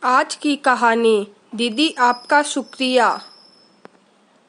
आज की कहानी। दीदी आपका शुक्रिया।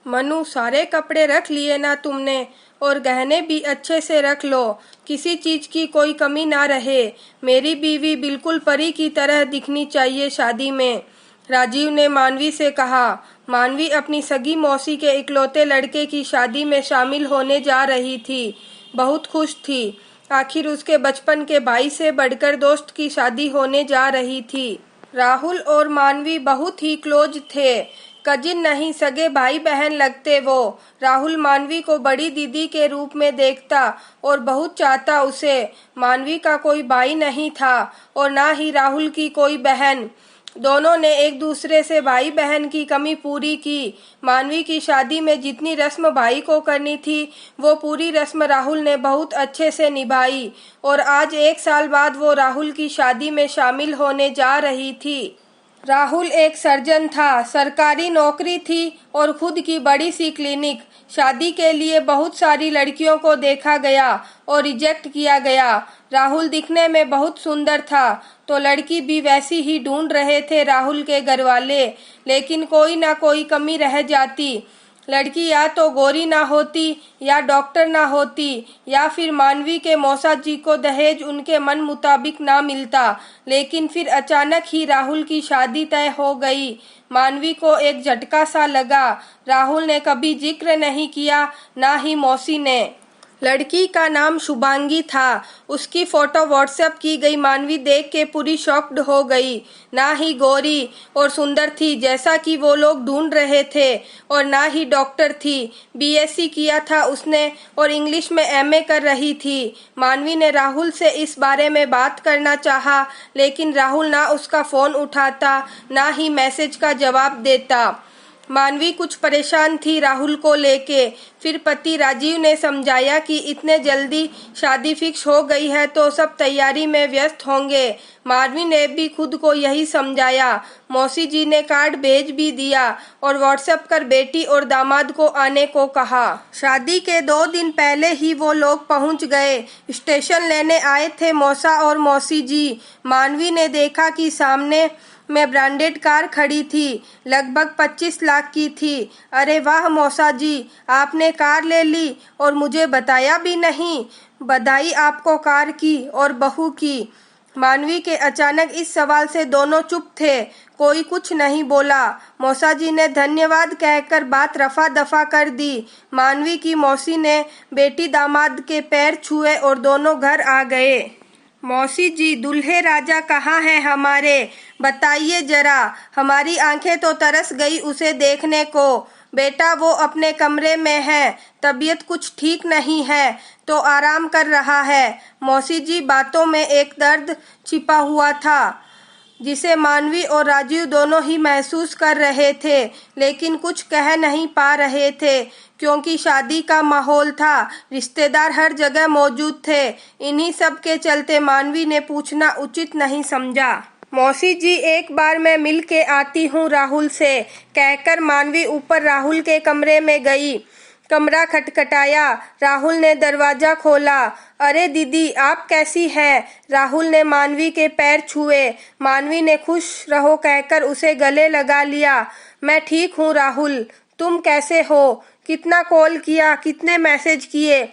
मनु, सारे कपड़े रख लिए ना तुमने? और गहने भी अच्छे से रख लो, किसी चीज की कोई कमी ना रहे। मेरी बीवी बिल्कुल परी की तरह दिखनी चाहिए शादी में। राजीव ने मानवी से कहा। मानवी अपनी सगी मौसी के इकलौते लड़के की शादी में शामिल होने जा रही थी। बहुत खुश थी। आखिर उसके बचपन के भाई से बढ़कर दोस्त की शादी होने जा रही थी। राहुल और मानवी बहुत ही क्लोज थे। कजिन नहीं, सगे भाई बहन लगते वो। राहुल मानवी को बड़ी दीदी के रूप में देखता और बहुत चाहता उसे। मानवी का कोई भाई नहीं था और ना ही राहुल की कोई बहन। दोनों ने एक दूसरे से भाई बहन की कमी पूरी की। मानवी की शादी में जितनी रस्म भाई को करनी थी, वो पूरी रस्म राहुल ने बहुत अच्छे से निभाई। और आज 1 साल बाद वो राहुल की शादी में शामिल होने जा रही थी। राहुल एक सर्जन था, सरकारी नौकरी थी और खुद की बड़ी सी क्लिनिक। शादी के लिए बहुत सारी लड़कियों को देखा गया और रिजेक्ट किया गया। राहुल दिखने में बहुत सुंदर था, तो लड़की भी वैसी ही ढूंढ रहे थे राहुल के घरवाले। लेकिन कोई ना कोई कमी रह जाती। लड़की या तो गोरी ना होती, या डॉक्टर ना होती, या फिर मानवी के मौसा जी को दहेज उनके मन मुताबिक ना मिलता। लेकिन फिर अचानक ही राहुल की शादी तय हो गई। मानवी को एक झटका सा लगा। राहुल ने कभी जिक्र नहीं किया, ना ही मौसी ने। लड़की का नाम शुभांगी था। उसकी फोटो व्हाट्सएप की गई। मानवी देख के पूरी शॉक्ड हो गई। ना ही गोरी और सुंदर थी जैसा कि वो लोग ढूंढ रहे थे, और ना ही डॉक्टर थी। बीएससी किया था उसने और इंग्लिश में एमए कर रही थी। मानवी ने राहुल से इस बारे में बात करना चाहा, लेकिन राहुल ना उसका फोन उठाता, ना ही मैसेज का जवाब देता। मानवी कुछ परेशान थी राहुल को लेके। फिर पति राजीव ने समझाया कि इतने जल्दी शादी फिक्स हो गई है तो सब तैयारी में व्यस्त होंगे। मानवी ने भी खुद को यही समझाया। मौसी जी ने कार्ड भेज भी दिया और व्हाट्सएप कर बेटी और दामाद को आने को कहा। शादी के 2 दिन पहले ही वो लोग पहुंच गए। स्टेशन लेने आए थे मौसा और मौसी जी। मानवी ने देखा कि सामने में ब्रांडेड कार खड़ी थी, लगभग 25 लाख की थी। अरे वाह मौसा जी, आपने कार ले ली और मुझे बताया भी नहीं। बधाई आपको कार की और बहू की। मानवी के अचानक इस सवाल से दोनों चुप थे। कोई कुछ नहीं बोला। मौसा जी ने धन्यवाद कहकर बात रफा दफा कर दी। मानवी की मौसी ने बेटी दामाद के पैर छुए और दोनों घर आ गए। मौसी जी, दूल्हे राजा कहाँ हैं हमारे? बताइए जरा। हमारी आंखें तो तरस गई उसे देखने को। बेटा वो अपने कमरे में है, तबीयत कुछ ठीक नहीं है तो आराम कर रहा है। मौसी जी, बातों में एक दर्द छिपा हुआ था जिसे मानवी और राजीव दोनों ही महसूस कर रहे थे, लेकिन कुछ कह नहीं पा रहे थे क्योंकि शादी का माहौल था। रिश्तेदार हर जगह मौजूद थे। इन्हीं सब के चलते मानवी ने पूछना उचित नहीं समझा। मौसी जी, एक बार मैं मिल के आती हूँ राहुल से, कहकर मानवी ऊपर राहुल के कमरे में गई। कमरा खटखटाया। राहुल ने दरवाजा खोला। अरे दीदी, आप कैसी हैं? राहुल ने मानवी के पैर छुए। मानवी ने खुश रहो कहकर उसे गले लगा लिया। मैं ठीक हूँ राहुल, तुम कैसे हो? कितना कॉल किया, कितने मैसेज किए,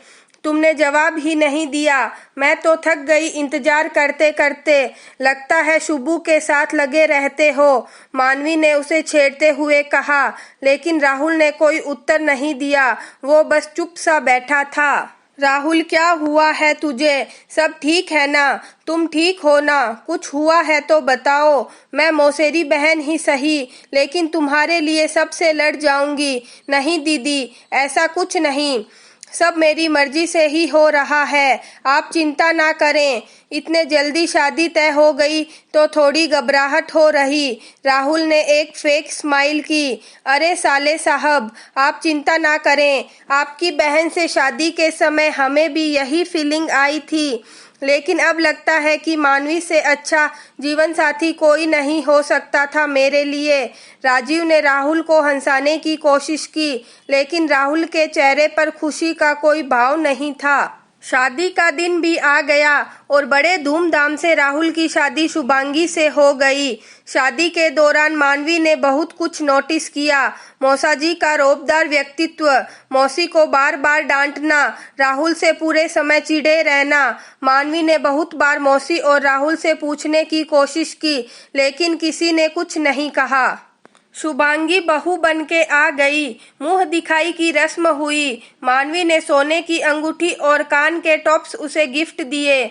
तुमने जवाब ही नहीं दिया। मैं तो थक गई इंतजार करते करते। लगता है शुभू के साथ लगे रहते हो, मानवी ने उसे छेड़ते हुए कहा। लेकिन राहुल ने कोई उत्तर नहीं दिया। वो बस चुप सा बैठा था। राहुल, क्या हुआ है तुझे? सब ठीक है ना? तुम ठीक हो ना? कुछ हुआ है तो बताओ। मैं मौसेरी बहन ही सही, लेकिन तुम्हारे लिए सबसे लड़ जाऊंगी। नहीं दीदी, ऐसा कुछ नहीं, सब मेरी मर्जी से ही हो रहा है। आप चिंता ना करें। इतने जल्दी शादी तय हो गई तो थोड़ी घबराहट हो रही। राहुल ने एक फेक स्माइल की। अरे साले साहब, आप चिंता ना करें। आपकी बहन से शादी के समय हमें भी यही फीलिंग आई थी, लेकिन अब लगता है कि मानवी से अच्छा जीवन साथी कोई नहीं हो सकता था मेरे लिए। राजीव ने राहुल को हंसाने की कोशिश की, लेकिन राहुल के चेहरे पर खुशी का कोई भाव नहीं था। शादी का दिन भी आ गया और बड़े धूमधाम से राहुल की शादी शुभांगी से हो गई। शादी के दौरान मानवी ने बहुत कुछ नोटिस किया। मौसाजी का रौबदार व्यक्तित्व, मौसी को बार बार डांटना, राहुल से पूरे समय चिढ़े रहना। मानवी ने बहुत बार मौसी और राहुल से पूछने की कोशिश की, लेकिन किसी ने कुछ नहीं कहा। शुभांगी बहू बन के आ गई। मुंह दिखाई की रस्म हुई। मानवी ने सोने की अंगूठी और कान के टॉप्स उसे गिफ्ट दिए।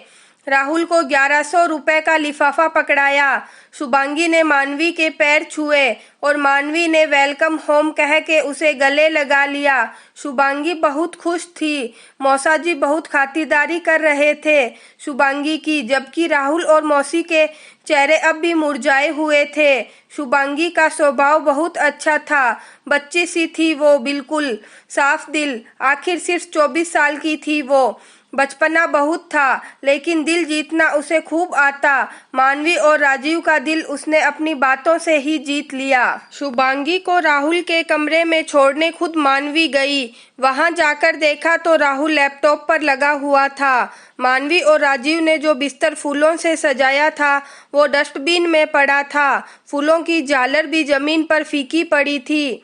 राहुल को 1100 रुपए का लिफाफा पकड़ाया। शुभांगी ने मानवी के पैर छुए और मानवी ने वेलकम होम कह के उसे गले लगा लिया। शुभांगी बहुत खुश थी। मौसाजी बहुत खातिरदारी कर रहे थे शुभांगी की, जबकि राहुल और मौसी के चेहरे अब भी मुरझाए हुए थे। शुभांगी का स्वभाव बहुत अच्छा था। बच्ची सी थी वो, बिल्कुल साफ दिल। आखिर सिर्फ 24 साल की थी वो। बचपना बहुत था, लेकिन दिल जीतना उसे खूब आता। मानवी और राजीव का दिल उसने अपनी बातों से ही जीत लिया। शुभांगी को राहुल के कमरे में छोड़ने खुद मानवी गई। वहां जाकर देखा तो राहुल लैपटॉप पर लगा हुआ था। मानवी और राजीव ने जो बिस्तर फूलों से सजाया था वो डस्टबिन में पड़ा था। फूलों की झालर भी जमीन पर फीकी पड़ी थी।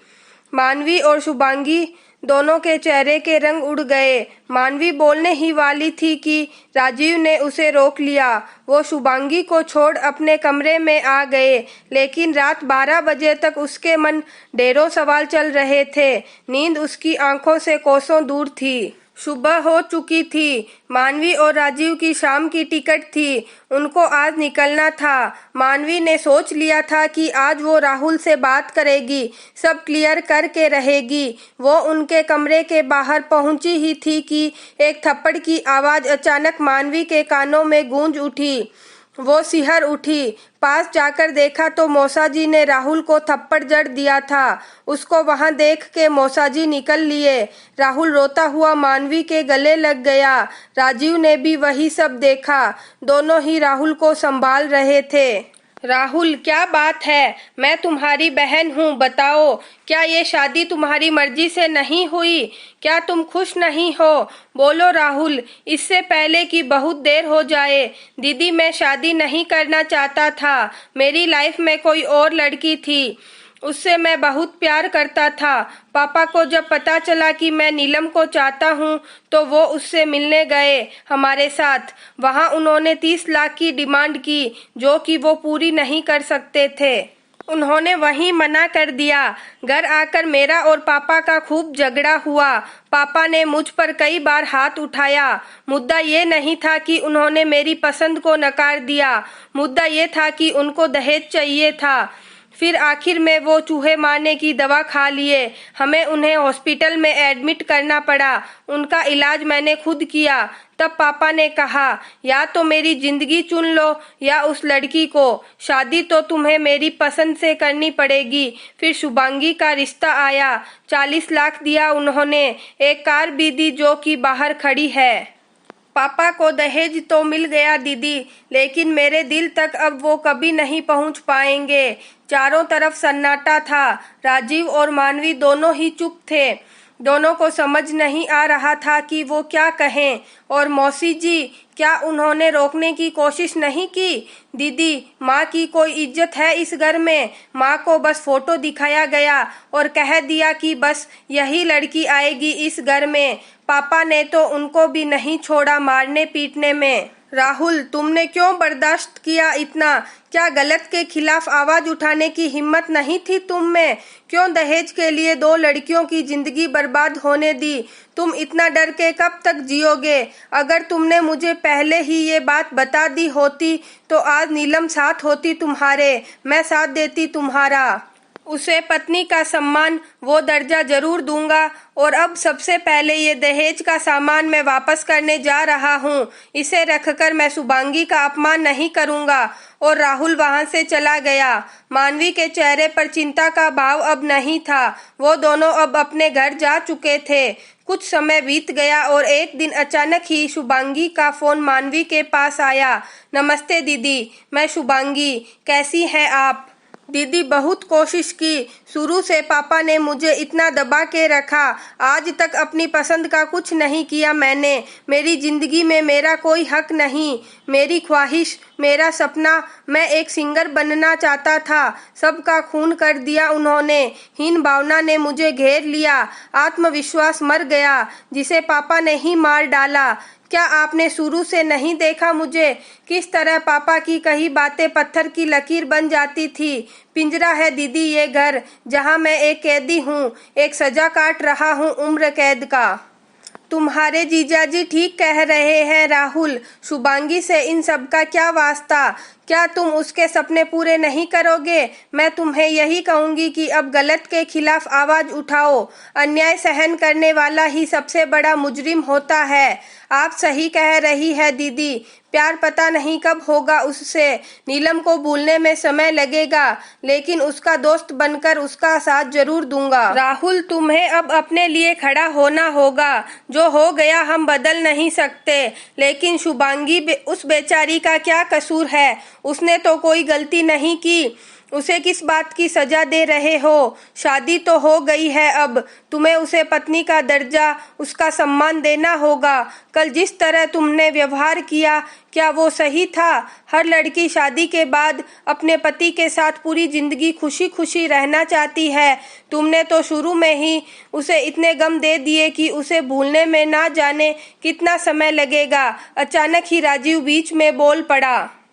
मानवी और शुभांगी दोनों के चेहरे के रंग उड़ गए। मानवी बोलने ही वाली थी कि राजीव ने उसे रोक लिया। वो शुभांगी को छोड़ अपने कमरे में आ गए, लेकिन रात 12 बजे तक उसके मन ढेरों सवाल चल रहे थे। नींद उसकी आंखों से कोसों दूर थी। सुबह हो चुकी थी। मानवी और राजीव की शाम की टिकट थी। उनको आज निकलना था। मानवी ने सोच लिया था कि आज वो राहुल से बात करेगी, सब क्लियर करके रहेगी। वो उनके कमरे के बाहर पहुंची ही थी कि एक थप्पड़ की आवाज अचानक मानवी के कानों में गूंज उठी। वो सिहर उठी। पास जाकर देखा तो मौसाजी ने राहुल को थप्पड़ जड़ दिया था। उसको वहां देख के मौसाजी निकल लिए। राहुल रोता हुआ मानवी के गले लग गया। राजीव ने भी वही सब देखा। दोनों ही राहुल को संभाल रहे थे। राहुल, क्या बात है? मैं तुम्हारी बहन हूँ, बताओ, क्या ये शादी तुम्हारी मर्जी से नहीं हुई? क्या तुम खुश नहीं हो? बोलो राहुल, इससे पहले कि बहुत देर हो जाए। दीदी, मैं शादी नहीं करना चाहता था। मेरी लाइफ में कोई और लड़की थी, उससे मैं बहुत प्यार करता था। पापा को जब पता चला कि मैं नीलम को चाहता हूँ तो वो उससे मिलने गए हमारे साथ। वहाँ उन्होंने 30 लाख की डिमांड की, जो कि वो पूरी नहीं कर सकते थे। उन्होंने वहीं मना कर दिया। घर आकर मेरा और पापा का खूब झगड़ा हुआ। पापा ने मुझ पर कई बार हाथ उठाया। मुद्दा ये नहीं था कि उन्होंने मेरी पसंद को नकार दिया, मुद्दा ये था कि उनको दहेज चाहिए था। फिर आखिर में वो चूहे मारने की दवा खा लिए। हमें उन्हें हॉस्पिटल में एडमिट करना पड़ा। उनका इलाज मैंने खुद किया। तब पापा ने कहा, या तो मेरी जिंदगी चुन लो या उस लड़की को। शादी तो तुम्हें मेरी पसंद से करनी पड़ेगी। फिर शुभांगी का रिश्ता आया। 40 लाख दिया उन्होंने। एक कार भी दी जो कि बाहर खड़ी है। पापा को दहेज तो मिल गया दीदी, लेकिन मेरे दिल तक अब वो कभी नहीं पहुंच पाएंगे। चारों तरफ सन्नाटा था। राजीव और मानवी दोनों ही चुप थे। दोनों को समझ नहीं आ रहा था कि वो क्या कहें। और मौसी जी, क्या उन्होंने रोकने की कोशिश नहीं की? दीदी, माँ की कोई इज्जत है इस घर में? माँ को बस फोटो दिखाया गया और कह दिया कि बस यही लड़की आएगी इस घर में। पापा ने तो उनको भी नहीं छोड़ा मारने पीटने में। राहुल, तुमने क्यों बर्दाश्त किया इतना? क्या गलत के खिलाफ आवाज उठाने की हिम्मत नहीं थी तुम में? क्यों दहेज के लिए 2 लड़कियों की जिंदगी बर्बाद होने दी? तुम इतना डर के कब तक जियोगे? अगर तुमने मुझे पहले ही ये बात बता दी होती तो आज नीलम साथ होती तुम्हारे, मैं साथ देती तुम्हारा। उसे पत्नी का सम्मान, वो दर्जा जरूर दूंगा। और अब सबसे पहले ये दहेज का सामान मैं वापस करने जा रहा हूँ। इसे रखकर मैं शुभांगी का अपमान नहीं करूँगा। और राहुल वहाँ से चला गया। मानवी के चेहरे पर चिंता का भाव अब नहीं था। वो दोनों अब अपने घर जा चुके थे। कुछ समय बीत गया और एक दिन अचानक ही शुभांगी का फोन मानवी के पास आया। नमस्ते दीदी, मैं शुभांगी, कैसी हैं आप? दीदी बहुत कोशिश की, शुरू से पापा ने मुझे इतना दबा के रखा, आज तक अपनी पसंद का कुछ नहीं किया मैंने। मेरी जिंदगी में मेरा कोई हक नहीं, मेरी ख्वाहिश, मेरा सपना, मैं एक सिंगर बनना चाहता था, सबका खून कर दिया उन्होंने। हीन भावना ने मुझे घेर लिया, आत्मविश्वास मर गया, जिसे पापा ने ही मार डाला। क्या आपने शुरू से नहीं देखा मुझे, किस तरह पापा की कही बातें पत्थर की लकीर बन जाती थी। पिंजरा है दीदी ये घर, जहाँ मैं एक कैदी हूँ, एक सजा काट रहा हूँ उम्र कैद का। तुम्हारे जीजाजी ठीक कह रहे हैं राहुल, शुभांगी से इन सब का क्या वास्ता। क्या तुम उसके सपने पूरे नहीं करोगे? मैं तुम्हें यही कहूंगी कि अब गलत के खिलाफ आवाज उठाओ। अन्याय सहन करने वाला ही सबसे बड़ा मुजरिम होता है। आप सही कह रही है दीदी, प्यार पता नहीं कब होगा उससे। नीलम को भूलने में समय लगेगा, लेकिन उसका दोस्त बनकर उसका साथ जरूर दूंगा। राहुल, तुम्हें अब अपने लिए खड़ा होना होगा। जो हो गया हम बदल नहीं सकते, लेकिन शुभांगी उस बेचारी का क्या कसूर है? उसने तो कोई गलती नहीं की, उसे किस बात की सजा दे रहे हो? शादी तो हो गई है, अब तुम्हें उसे पत्नी का दर्जा, उसका सम्मान देना होगा। कल जिस तरह तुमने व्यवहार किया, क्या वो सही था? हर लड़की शादी के बाद अपने पति के साथ पूरी जिंदगी खुशी खुशी रहना चाहती है। तुमने तो शुरू में ही उसे इतने गम दे दिए कि उसे भूलने में ना जाने कितना समय लगेगा। अचानक ही राजीव बीच में बोल पड़ा।